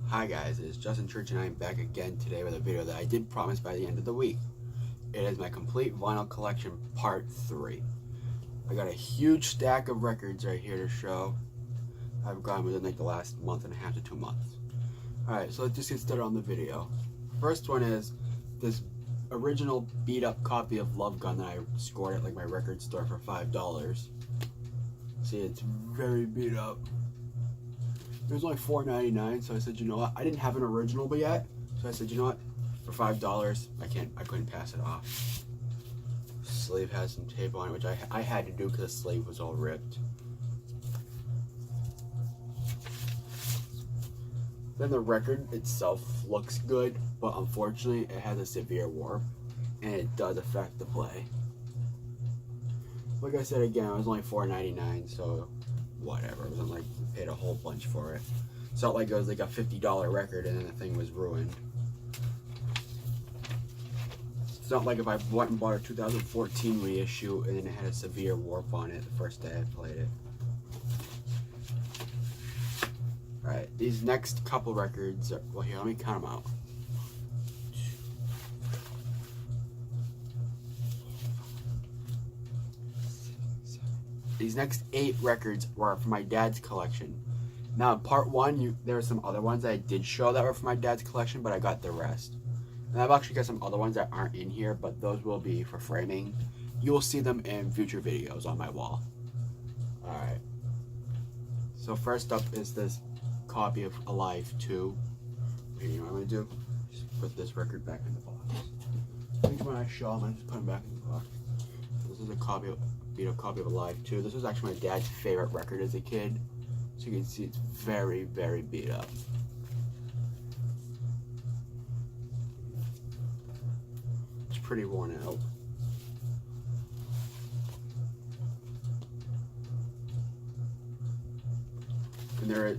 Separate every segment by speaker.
Speaker 1: Hi guys, it's Justin Church and I'm back again today with a video that I did promise by the end of the week. It is my complete vinyl collection part 3. I got a huge stack of records right here to show. I've gotten within like the last month and a half to 2 months. Alright, so let's just get started on the video. First one is this original beat up copy of Love Gun that I scored at like my record store for $5. See, it's very beat up. It was only $4.99, so I said, you know what? I didn't have an original yet, so I said, you know what? For $5, I couldn't pass it off. Sleeve has some tape on it, which I had to do because the sleeve was all ripped. Then the record itself looks good, but unfortunately it has a severe warp, and it does affect the play. Like I said again, it was only $4.99, so whatever. It wasn't like we paid a whole bunch for it. It's not like it was like a $50 record and then the thing was ruined. It's not like if I went and bought a 2014 reissue and then it had a severe warp on it the first day I played it. Alright, these next couple records are, well here, let me count them out. These next 8 records were from my dad's collection. Now, in part 1, there were some other ones that I did show that were from my dad's collection, but I got the rest. And I've actually got some other ones that aren't in here, but those will be for framing. You will see them in future videos on my wall. Alright. So first up is this copy of Alive 2. Okay, you know what I'm going to do? Just put this record back in the box. Each one I show, I'm going to just put them back in the box. So this is a copy of beat up copy of Alive 2. This was actually my dad's favorite record as a kid. So you can see it's very, very beat up. It's pretty worn out. And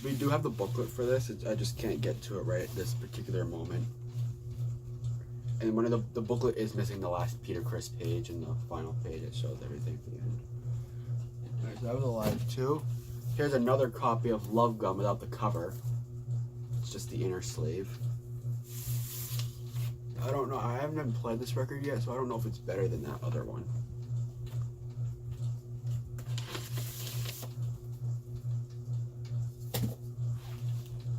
Speaker 1: we do have the booklet for this. I just can't get to it right at this particular moment. And one of the booklet is missing the last Peter Criss page and the final page that shows everything for the end. Alright, so that was Alive 2. Here's another copy of Love Gun without the cover. It's just the inner sleeve. I don't know, I haven't even played this record yet, so I don't know if it's better than that other one.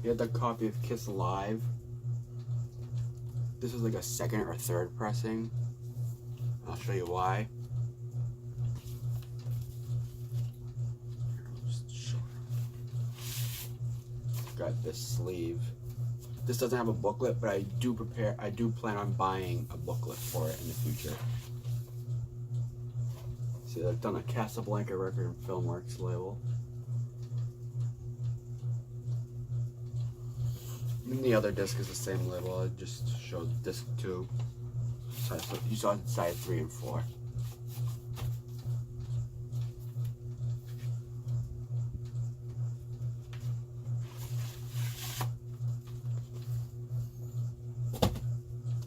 Speaker 1: You had the copy of Kiss Alive. This is like a second or third pressing. I'll show you why. Got this sleeve. This doesn't have a booklet, but I do plan on buying a booklet for it in the future. See, I've done a Casablanca record and Filmworks label. And the other disc is the same label. I just showed disc 2. So you saw side 3 and 4.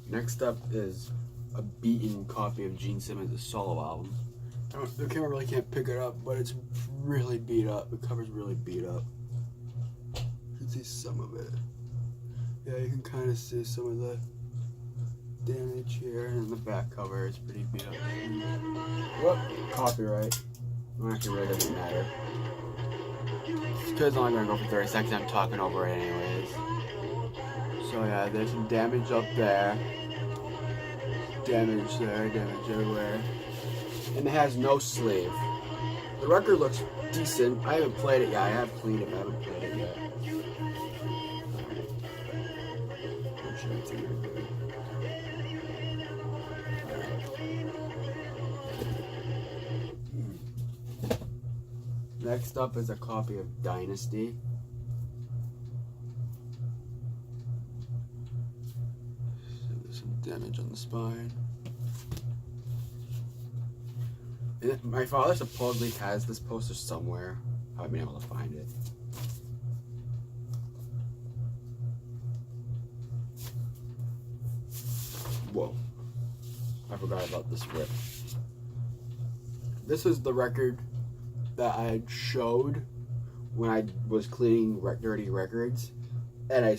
Speaker 1: Next up is a beaten copy of Gene Simmons' solo album. The camera really can't pick it up, but it's really beat up. The cover's really beat up. You can see some of it. Yeah, you can kind of see some of the damage here, and the back cover is pretty beat up. Whoop, copyright. Well, actually, really doesn't matter. It's only going to go for 30 seconds. I'm talking over it anyways. So yeah, there's some damage up there. Damage there, damage everywhere. And it has no sleeve. The record looks decent. I haven't played it yet. I have cleaned it, but I haven't played it yet. Next up is a copy of Dynasty. There's some damage on the spine. My father supposedly has this poster somewhere. I haven't been able to find it. Whoa. I forgot about this rip. This is the record that I had showed when I was cleaning dirty records, and I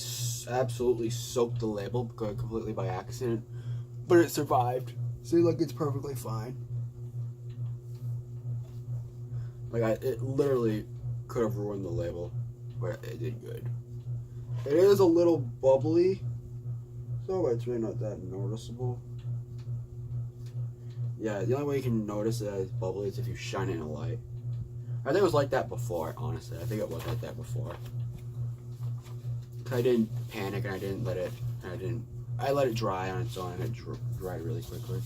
Speaker 1: absolutely soaked the label completely by accident, but it survived. See, look, it's perfectly fine. Like, it literally could have ruined the label, but it did good. It is a little bubbly, so it's really not that noticeable. Yeah, the only way you can notice that it's bubbly is if you shine it in a light. I think it was like that before, honestly. I think it was like that before. I didn't panic and I didn't let it, I let it dry on its own and it dried really quickly.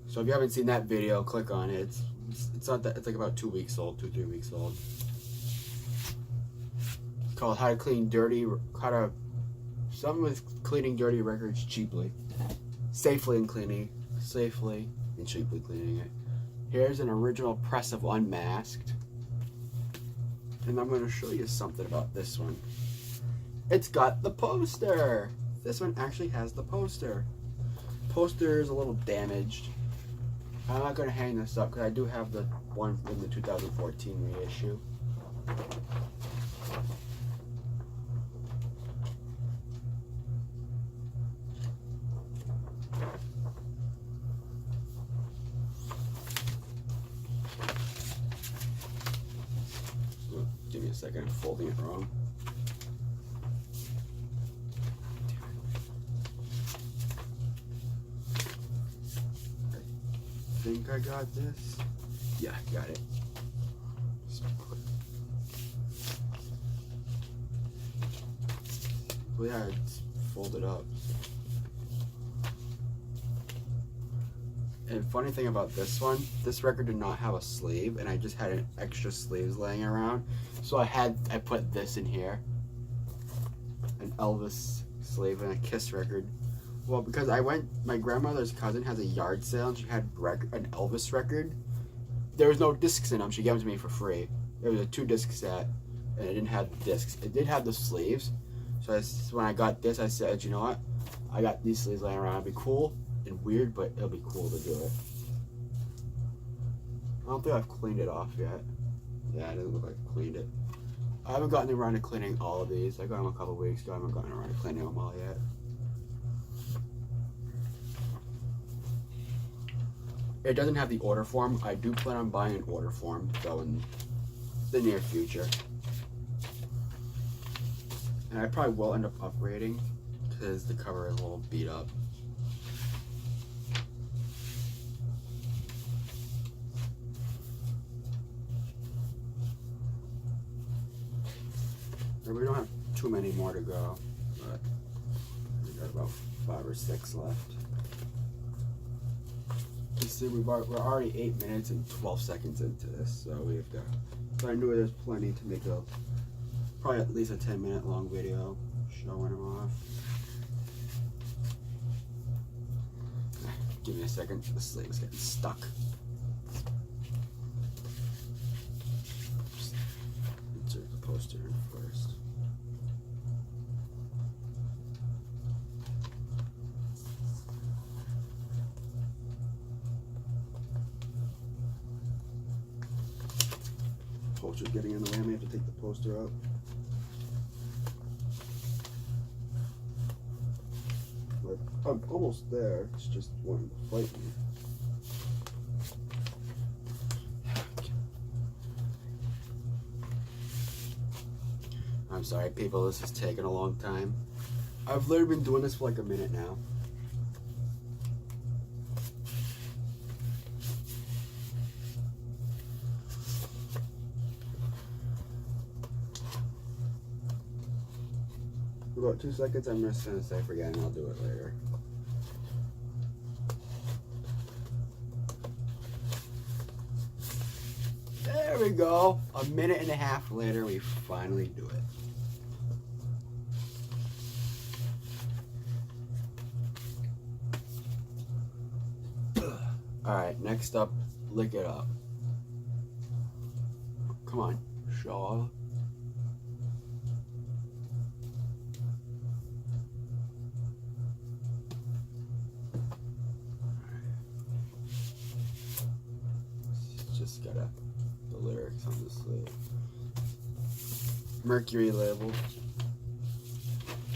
Speaker 1: So if you haven't seen that video, click on it. It's not that, it's like about 2 weeks old, 2-3 weeks old. It's called something with cleaning dirty records cheaply. Safely and cheaply cleaning it. Here's an original press of Unmasked. And I'm going to show you something about this one. It's got the poster. This one actually has the poster. Poster is a little damaged. I'm not going to hang this up because I do have the one from the 2014 reissue. Give me a second, I'm folding it wrong. I think I got this. Yeah, got it. Well, yeah, it's folded up. And funny thing about this one, this record did not have a sleeve, and I just had an extra sleeves laying around. So I put this in here, an Elvis sleeve and a Kiss record. Well, because my grandmother's cousin has a yard sale and she had an Elvis record. There was no discs in them. She gave them to me for free. There was a 2-disc set, and it didn't have the discs. It did have the sleeves. So when I got this, I said, you know what? I got these sleeves laying around. It'd be cool and weird, but it'll be cool to do it. I don't think I've cleaned it off yet. Yeah, it doesn't look like I've cleaned it. I haven't gotten around to cleaning all of these. I got them a couple weeks ago. I haven't gotten around to cleaning them all yet. It doesn't have the order form. I do plan on buying an order form though in the near future. And I probably will end up upgrading because the cover is a little beat up. We don't have too many more to go, but we got about 5 or 6 left. You see, we're already 8 minutes and 12 seconds into this, so we have to. So I knew there's plenty to make probably at least a 10-minute long video showing them off. Give me a second. The sleeve is getting stuck. Just insert the poster in first. Poster's getting in the way. I may have to take the poster out. I'm almost there. It's just wanting to fight me. I'm sorry, people. This is taking a long time. I've literally been doing this for like a minute now. For about 2 seconds, I'm just gonna say forget and I'll do it later. There we go. A minute and a half later, we finally do it. Alright, next up, Lick It Up. Come on, Shaw. Just gotta the lyrics on Mercury label.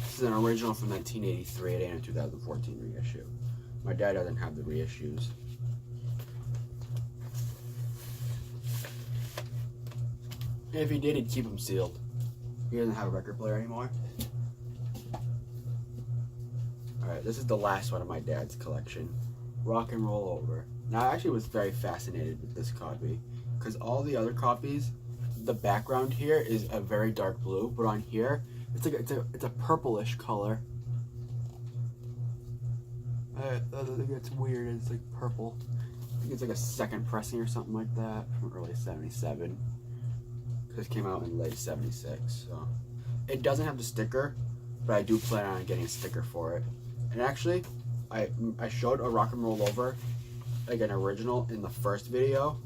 Speaker 1: This is an original from 1983. It ain't a 2014 reissue. My dad doesn't have the reissues. If he did, he'd keep them sealed. He doesn't have a record player anymore. Alright, this is the last one of my dad's collection. Rock and Roll Over. Now, I actually was very fascinated with this copy, because all the other copies, the background here is a very dark blue, but on here, it's like it's a purplish color. I think it's weird. It's like purple. I think it's like a second pressing or something like that from early '77. This came out in late '76, so it doesn't have the sticker, but I do plan on getting a sticker for it. And actually, I showed a Rock and Roll Over, like an original, in the first video.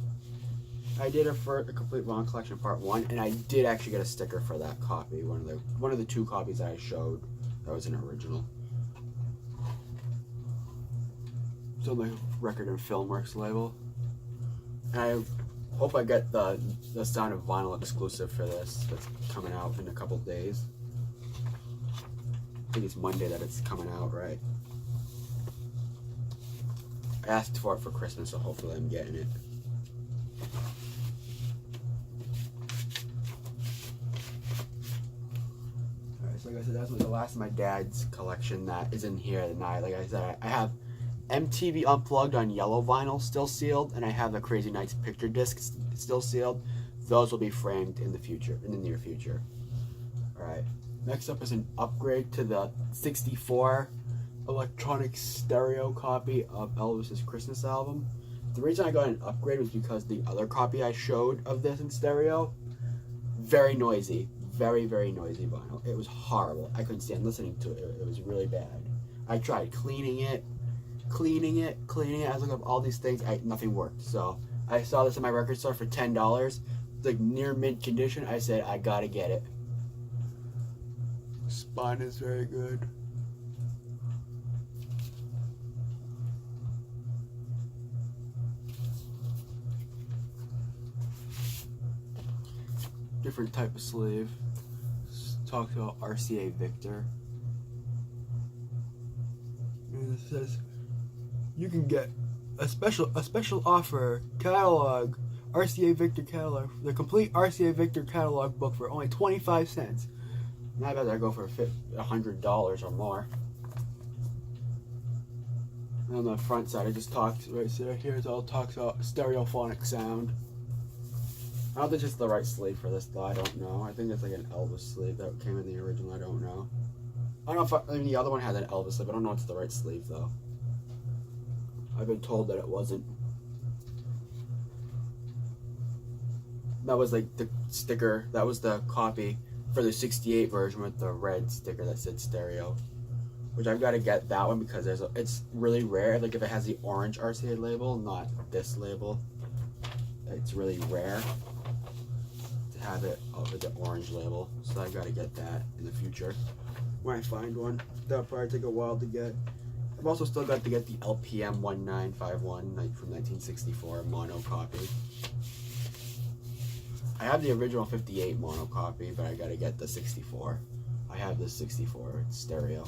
Speaker 1: I did it for a Complete Vinyl Collection Part 1, and I did actually get a sticker for that copy. One of the two copies that I showed that was an original. It's on the Record and Filmworks label. And I hope I get the Sound of Vinyl exclusive for this. That's coming out in a couple days. I think it's Monday that it's coming out, right? I asked for it for Christmas, so hopefully I'm getting it. Alright, so like I said, that's the last of my dad's collection that is in here tonight. Like I said, I have MTV Unplugged on yellow vinyl still sealed, and I have the Crazy Nights picture disc still sealed. Those will be framed in the near future. Alright, next up is an upgrade to the 64 electronic stereo copy of Elvis's Christmas album. The reason I got an upgrade was because the other copy I showed of this in stereo, very noisy, very, very noisy vinyl. It was horrible. I couldn't stand listening to it. It was really bad. I tried cleaning it. I was looking up all these things. Nothing worked. So I saw this in my record store for $10. It's like near mint condition. I said, I gotta get it. Spine is very good. Different type of sleeve. Talks about RCA Victor. And it says you can get a special offer catalog, RCA Victor catalog, the complete RCA Victor catalog book for only 25 cents. And I bet I go for $100 or more. And on the front side, it just talks right here. It all talks about stereophonic sound. I don't think it's the right sleeve for this though. I don't know. I think it's like an Elvis sleeve that came in the original. I don't know. I don't know if the other one had an Elvis sleeve. I don't know if it's the right sleeve though. I've been told that it wasn't. That was like the sticker. That was the copy for the '68 version with the red sticker that said stereo. Which I've got to get that one because it's really rare. Like if it has the orange RCA label, not this label. It's really rare to have it with the orange label, so I've got to get that in the future when I find one. That'll probably take a while to get. I've also still got to get the LPM 1951 like from 1964 mono copy. I have the original 58 mono copy, but I got to get the 64. I have the 64 stereo.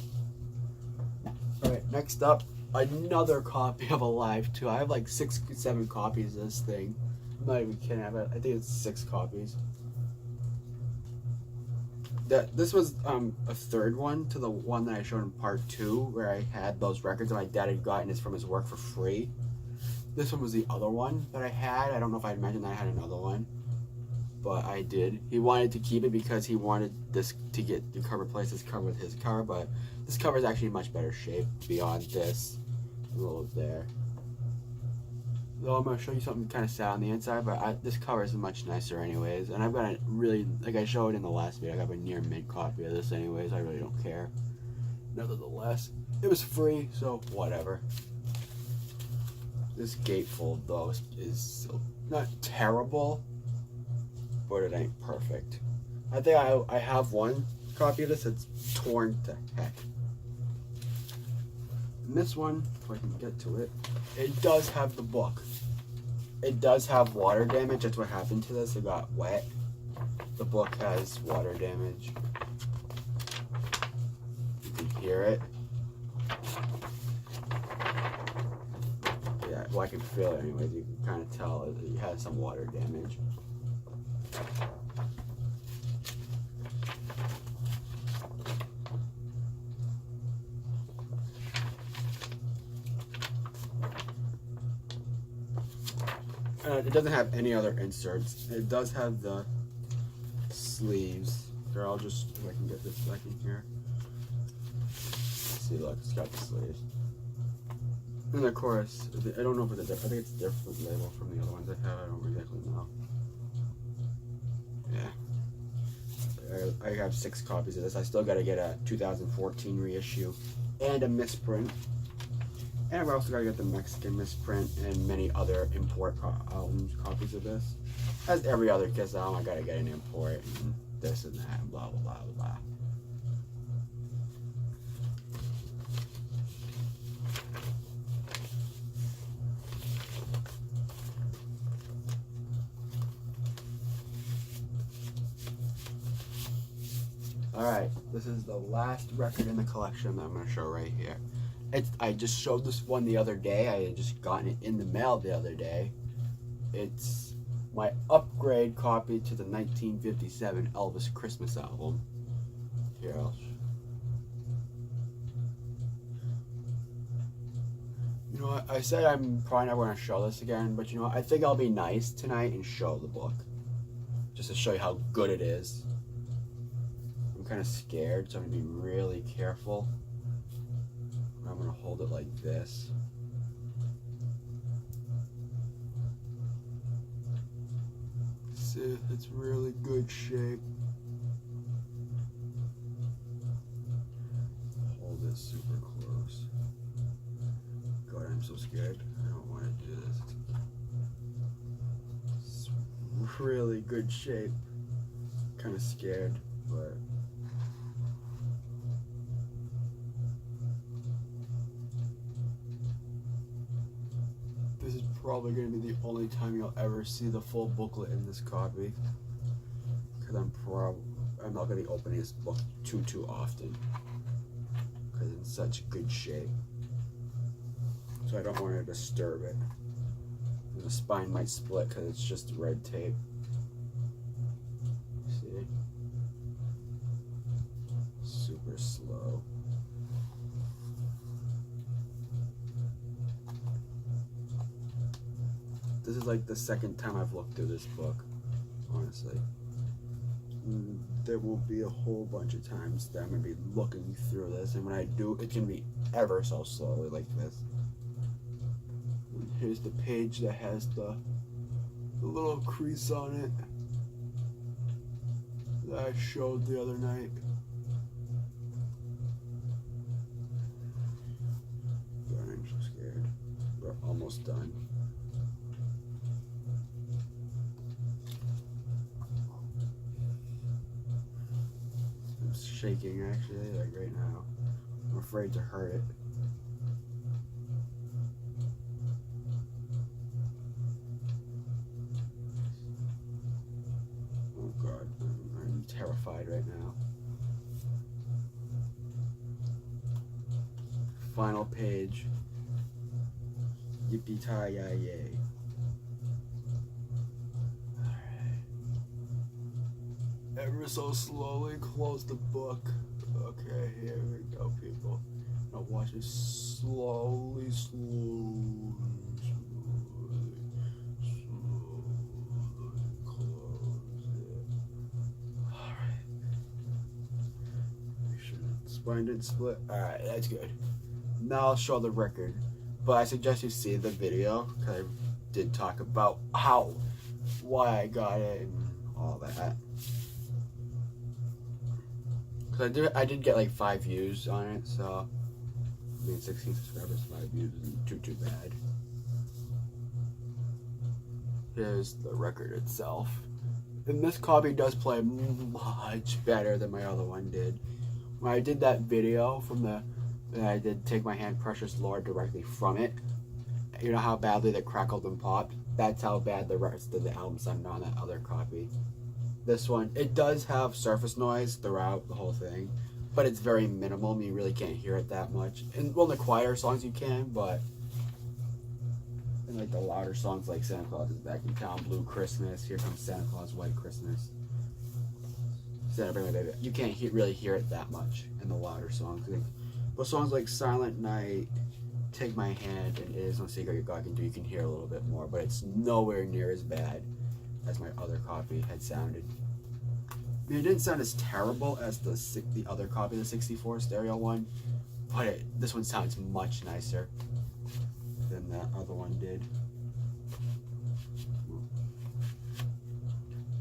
Speaker 1: Alright, next up, another copy of Alive 2. I have like 6-7 copies of this thing. I'm not even kidding. I think it's 6 copies. This was a third one to the one that I showed in part 2, where I had those records that my dad had gotten is from his work for free. This one was the other one that I had. I don't know if I mentioned that I had another one, but I did. He wanted to keep it because he wanted this to get the cover replace this cover with his cover, but this cover is actually in much better shape beyond this. A little there. Though I'm going to show you something kind of sad on the inside, but this cover is much nicer anyways. And I've got a really, like I showed in the last video, I got a near mint copy of this anyways. I really don't care. Nevertheless, it was free, so whatever. This gatefold though is not terrible, but it ain't perfect. I think I have one copy of this that's torn to heck. And this one, if I can get to it, it does have the book. It does have water damage. That's what happened to this. It got wet. The book has water damage. You can hear it. Yeah, well, I can feel it anyways. You can kind of tell it has some water damage. It doesn't have any other inserts. It does have the sleeves. Here, I'll just, if I can get this back in here. See, look, it's got the sleeves. And of course, I don't know if it's I think it's a different label from the other ones I have. I don't exactly know. Yeah. I have 6 copies of this. I still got to get a 2014 reissue and a misprint. And I've also got to get the Mexican misprint and many other import copies of this. As every other Kiss album, I got to get an import and this and that and blah, blah, blah, blah. Alright, this is the last record in the collection that I'm going to show right here. I just showed this one the other day. I had just gotten it in the mail the other day. It's my upgrade copy to the 1957 Elvis Christmas album. Here, you know what? I said I'm probably not going to show this again, but you know what? I think I'll be nice tonight and show the book. Just to show you how good it is. I'm kind of scared, so I'm going to be really careful. I'm going to hold it like this. See, it's really good shape. Hold it super close. God, I'm so scared. I don't want to do this. It's really good shape. Kind of scared, but... This is probably going to be the only time you'll ever see the full booklet in this copy, because I'm not going to be opening this book too often, because it's in such good shape. So I don't want to disturb it. The spine might split because it's just red tape. See? Super slow. This is like the second time I've looked through this book, honestly. There will be a whole bunch of times that I'm going to be looking through this, and when I do, it's going to be ever so slowly like this. And here's the page that has the little crease on it that I showed the other night. God, I'm so scared. We're almost done. Shaking actually, like right now. I'm afraid to hurt it. Oh God, I'm terrified right now. Final page. Yippee-ki-yay. Ever so slowly close the book. Okay, here we go, people. Now watch it slowly close it. Alright. Make sure the spine didn't split. Alright, that's good. Now I'll show the record. But I suggest you see the video, because I did talk about why I got it and all that. Cause I did get like 5 views on it, so I mean 16 subscribers, 5 views isn't too bad. Here's the record itself, and this copy does play much better than my other one did. When I did that video from I did Take My Hand, Precious Lord directly from it. You know how badly they crackled and popped? That's how bad the rest of the album sounded on that other copy. This one, it does have surface noise throughout the whole thing, but it's very minimal. You really can't hear it that much. And well, in the quieter songs you can, but in like the louder songs like Santa Claus is Back in Town, Blue Christmas, Here Comes Santa Claus, White Christmas, Santa Bring My Baby, you can't really hear it that much in the louder songs. But songs like Silent Night, Take My Hand, and It Is No Secret Your God Can Do, you can hear a little bit more, but it's nowhere near as bad as my other copy had sounded. I mean, it didn't sound as terrible as the other copy, the 64 stereo one, but this one sounds much nicer than that other one did.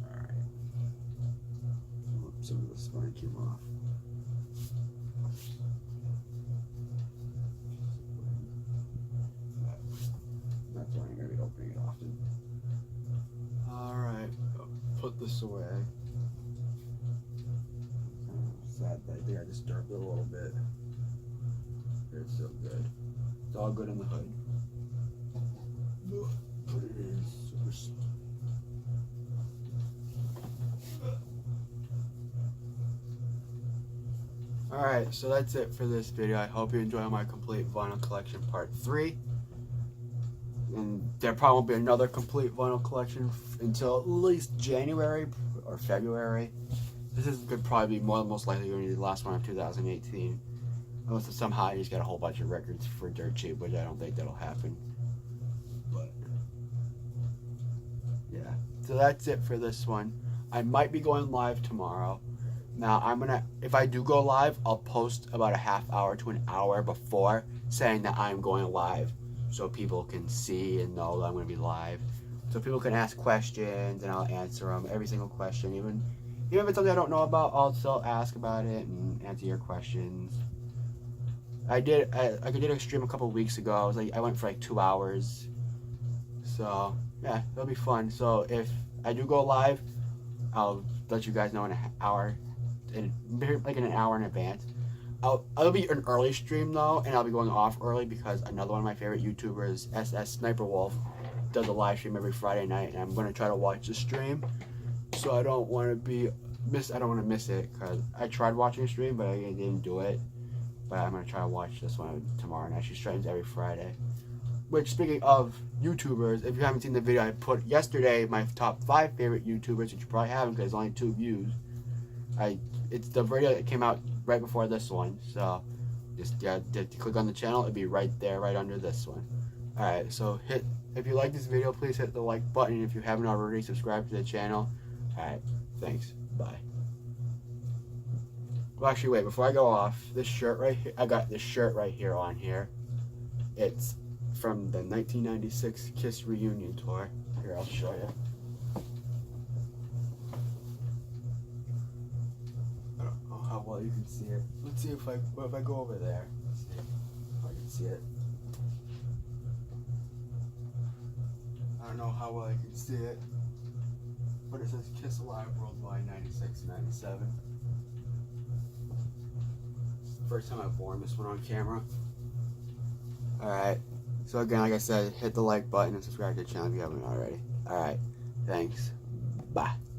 Speaker 1: Alright. Some of the spine came off. That's why I'm going to be opening it often. Alright, put this away. Sad that I think I disturbed it a little bit. It's so good. It's all good in the hood. Put it in. Alright, so that's it for this video. I hope you enjoy my complete vinyl collection part 3. And there probably won't be another complete vinyl collection until at least January or February. This is could probably be most likely going to be the last one of 2018. Unless somehow I just get a whole bunch of records for dirt cheap, which I don't think that'll happen. But yeah, so that's it for this one. I might be going live tomorrow. Now if I do go live, I'll post about a half hour to an hour before saying that I'm going live, so people can see and know that I'm going to be live. So people can ask questions and I'll answer them, every single question. Even if it's something I don't know about, I'll still ask about it and answer your questions. I did a stream a couple of weeks ago. I went for like 2 hours. So yeah, it'll be fun. So if I do go live, I'll let you guys know in an hour, like in an hour in advance. I'll be an early stream though, and I'll be going off early because another one of my favorite YouTubers, SS Sniper Wolf, does a live stream every Friday night, and I'm gonna try to watch the stream. So I don't want to miss it because I tried watching a stream, but I didn't do it. But I'm gonna try to watch this one tomorrow night. She streams every Friday. Which, speaking of YouTubers, if you haven't seen the video I put yesterday, my top 5 favorite YouTubers, which you probably haven't because it's only 2 views. It's the video that came out right before this one. So just click on the channel. It'll be right there, right under this one. Alright, so if you like this video, please hit the like button. If you haven't already, subscribe to the channel. Alright, thanks. Bye. Well, actually, wait, before I go off, this shirt right here, I got this shirt right here on here. It's from the 1996 Kiss reunion tour. Here, I'll show you. I don't know how well you can see it. Let's see if I go over there. Let's see if I can see it. I don't know how well I can see it, but it says Kiss Alive Worldwide 96 and 97. First time I've worn this one on camera. Alright, so again, like I said, hit the like button and subscribe to the channel if you haven't already. Alright, thanks. Bye.